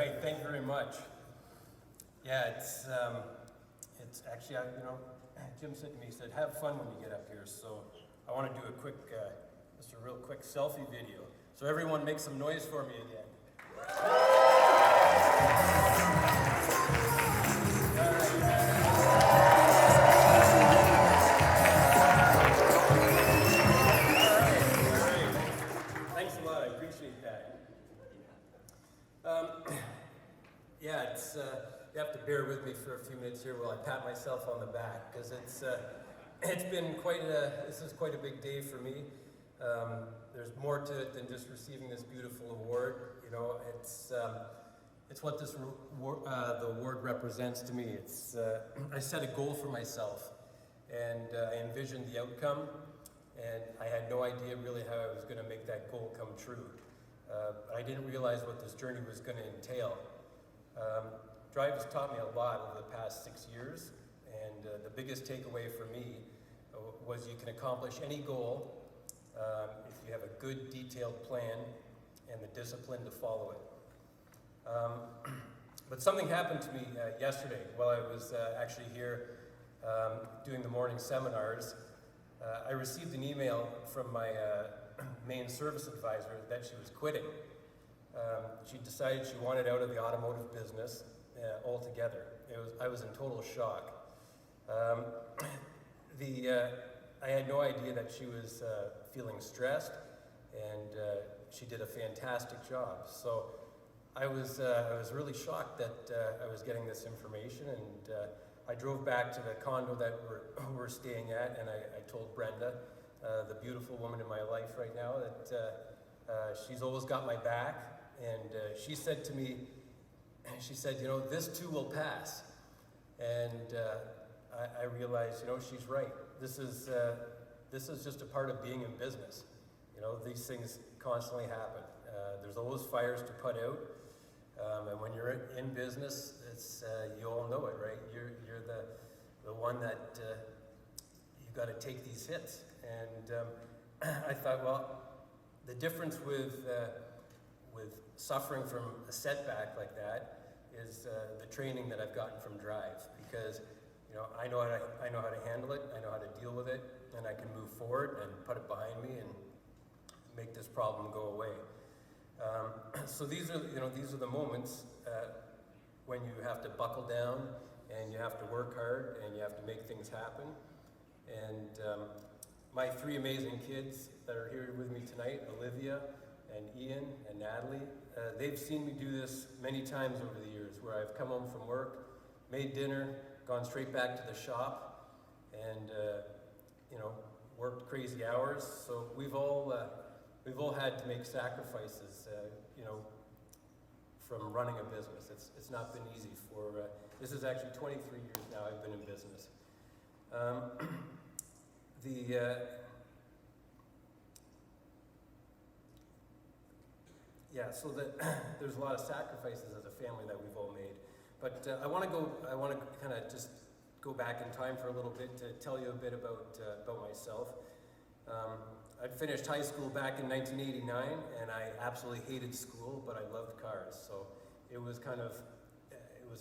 right, thank you very much. Yeah, it's actually, Jim said to me, he said, have fun when you get up here. So I want to do a quick, just a real quick selfie video. So everyone make some noise for me again. You have to bear with me for a few minutes here while I pat myself on the back, because it's been this is quite a big day for me. There's more to it than just receiving this beautiful award. You know, it's what the award represents to me. I set a goal for myself, and I envisioned the outcome, and I had no idea really how I was going to make that goal come true. I didn't realize what this journey was going to entail. Drive has taught me a lot over the past 6 years, and the biggest takeaway for me was you can accomplish any goal if you have a good detailed plan and the discipline to follow it. But something happened to me yesterday while I was actually here doing the morning seminars. I received an email from my main service advisor that she was quitting. She decided she wanted out of the automotive business altogether. I was in total shock. I had no idea that she was feeling stressed, and she did a fantastic job. So I was really shocked that I was getting this information, and I drove back to the condo that we're staying at, and I told Brenda, the beautiful woman in my life right now, that she's always got my back. And she said to me, she said, you know, this too will pass. And I realized, you know, she's right. This is just a part of being in business. You know, these things constantly happen. There's always fires to put out. And when you're in business, you all know it, right? You're the one that you got to take these hits. And I thought, well, the difference with suffering from a setback like that is the training that I've gotten from Drive, because you know I know how to handle it, I know how to deal with it, and I can move forward and put it behind me and make this problem go away. So these are the moments when you have to buckle down and you have to work hard and you have to make things happen. And my three amazing kids that are here with me tonight, Olivia and Ian and Natalie, they've seen me do this many times over the years, where I've come home from work, made dinner, gone straight back to the shop, and worked crazy hours. So we've all had to make sacrifices, from running a business. It's not been easy. This is actually 23 years now I've been in business. So there's a lot of sacrifices as a family that we've all made. But I want to kind of just go back in time for a little bit to tell you a bit about myself. I'd finished high school back in 1989, and I absolutely hated school, but I loved cars. So it was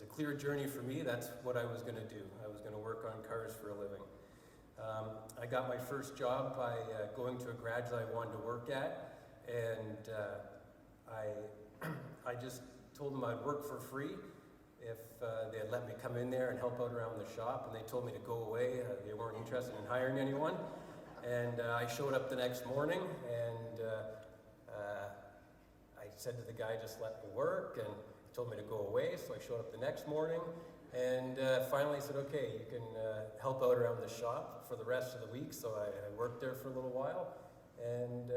a clear journey for me. That's what I was going to do. I was going to work on cars for a living. I got my first job by going to a garage that I wanted to work at, and I just told them I'd work for free if they'd let me come in there and help out around the shop, and they told me to go away. They weren't interested in hiring anyone. And I showed up the next morning, and I said to the guy, just let me work, and he told me to go away. So I showed up the next morning, and finally said, okay, you can help out around the shop for the rest of the week. So I worked there for a little while, and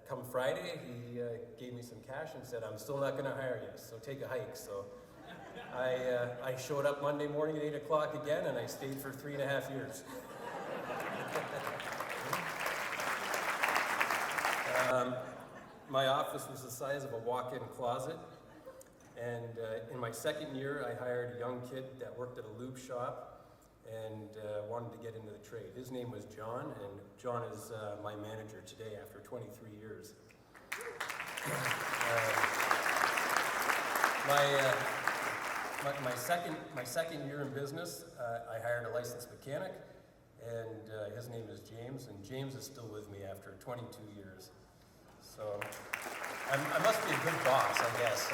come Friday, he gave me some cash and said, I'm still not going to hire you, so take a hike. So I showed up Monday morning at 8 o'clock again, and I stayed for 3.5 years. My office was the size of a walk-in closet, and in my second year I hired a young kid that worked at a lube shop and wanted to get into the trade. His name was John, and John is my manager today after 23 years. My, my second year in business, I hired a licensed mechanic, and his name is James, and James is still with me after 22 years. So I must be a good boss, I guess.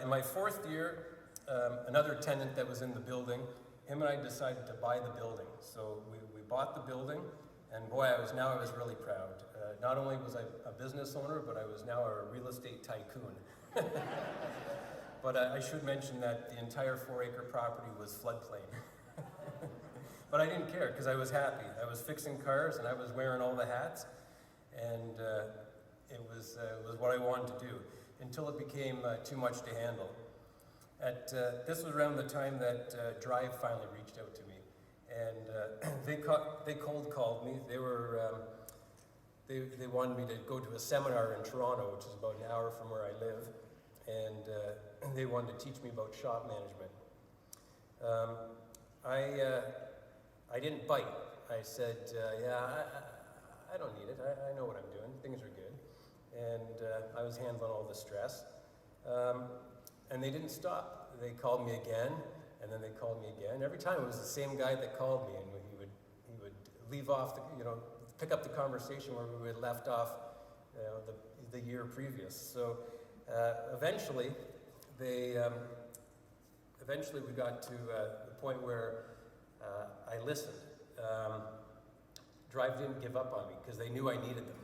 In my fourth year, another tenant that was in the building, him and I decided to buy the building. So we bought the building, and boy, I was really proud. Not only was I a business owner, but I was now a real estate tycoon. But I should mention that the entire 4-acre property was floodplain. But I didn't care, because I was happy. I was fixing cars, and I was wearing all the hats, and it was what I wanted to do, until it became too much to handle. This was around the time that Drive finally reached out to me, and they cold called me. They wanted me to go to a seminar in Toronto, which is about an hour from where I live, and they wanted to teach me about shop management. I didn't bite. I said, yeah, I don't need it. I know what I'm doing. Things are good. And I was handling all the stress. And they didn't stop. They called me again, and then they called me again. Every time it was the same guy that called me, and he would leave off, pick up the conversation where we had left off the year previous. So eventually we got to the point where I listened. Drive didn't give up on me because they knew I needed them.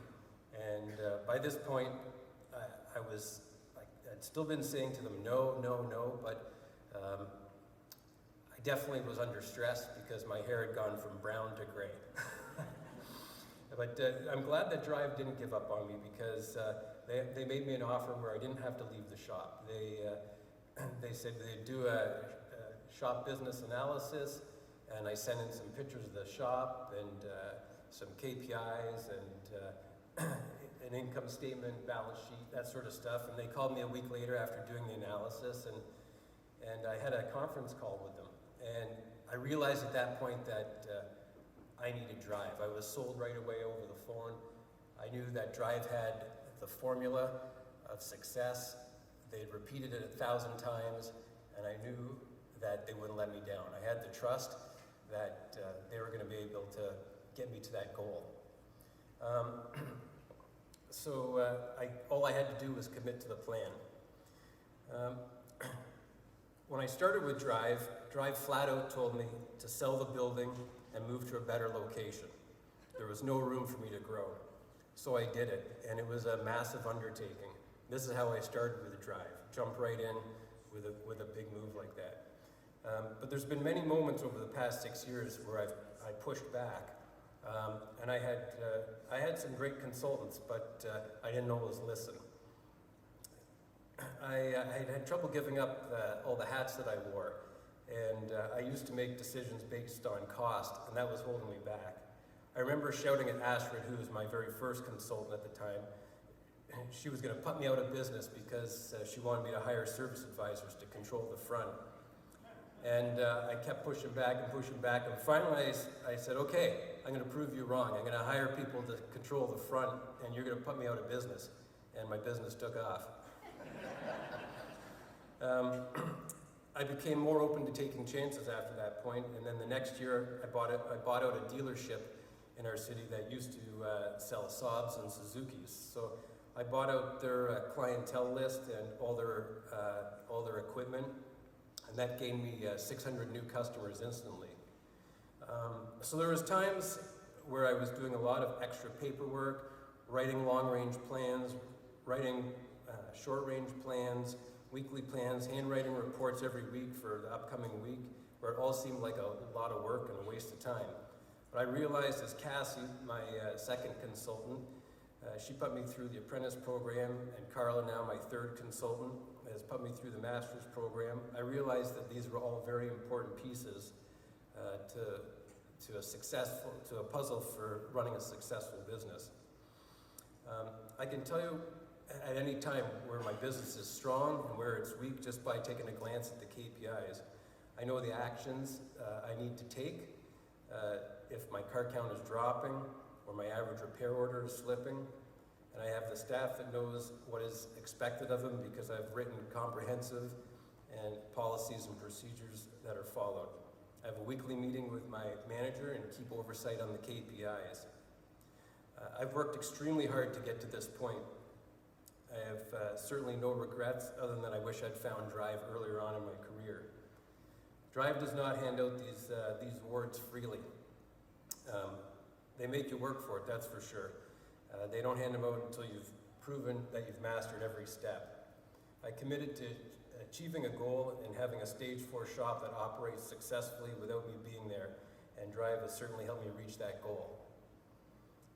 And by this point, I'd still been saying to them, no, but I definitely was under stress because my hair had gone from brown to gray. But I'm glad that Drive didn't give up on me because they made me an offer where I didn't have to leave the shop. They said they'd do a shop business analysis, and I sent in some pictures of the shop and some KPIs and an income statement, balance sheet, that sort of stuff. And they called me a week later after doing the analysis, and I had a conference call with them. And I realized at that point that I needed Drive. I was sold right away over the phone. I knew that Drive had the formula of success. They had repeated it 1,000 times, and I knew that they wouldn't let me down. I had the trust that they were going to be able to get me to that goal. So all I had to do was commit to the plan. When I started with Drive flat out told me to sell the building and move to a better location. There was no room for me to grow. So I did it, and it was a massive undertaking. This is how I started with Drive. Jumped right in with a big move like that. But there's been many moments over the past 6 years where I pushed back. And I had some great consultants, but I didn't always listen. I had trouble giving up all the hats that I wore, and I used to make decisions based on cost, and that was holding me back. I remember shouting at Astrid, who was my very first consultant at the time. She was going to put me out of business because she wanted me to hire service advisors to control the front. And I kept pushing back, and finally I said, okay, I'm going to prove you wrong. I'm going to hire people to control the front, and you're going to put me out of business. And my business took off. I became more open to taking chances after that point, and then the next year I bought out a dealership in our city that used to sell Saabs and Suzukis. So I bought out their clientele list and all their equipment, and that gained me 600 new customers instantly. So there was times where I was doing a lot of extra paperwork, writing long-range plans, writing short-range plans, weekly plans, handwriting reports every week for the upcoming week, where it all seemed like a lot of work and a waste of time. But I realized as Cassie, my second consultant, she put me through the apprentice program, and Carla, now my third consultant, has put me through the master's program. I realized that these were all very important pieces to a puzzle for running a successful business. I can tell you at any time where my business is strong and where it's weak just by taking a glance at the KPIs. I know the actions I need to take if my car count is dropping or my average repair order is slipping. and I have the staff that knows what is expected of them because I've written comprehensive and policies and procedures that are followed. I have a weekly meeting with my manager and keep oversight on the KPIs. I've worked extremely hard to get to this point. I have certainly no regrets other than that I wish I'd found Drive earlier on in my career. Drive does not hand out these awards freely. They make you work for it, that's for sure. They don't hand them out until you've proven that you've mastered every step. I committed to achieving a goal and having a stage 4 shop that operates successfully without me being there, and Drive has certainly helped me reach that goal.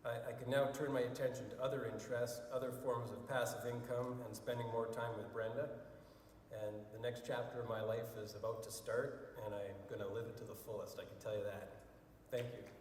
I can now turn my attention to other interests, other forms of passive income, and spending more time with Brenda. And the next chapter of my life is about to start, and I'm going to live it to the fullest, I can tell you that. Thank you.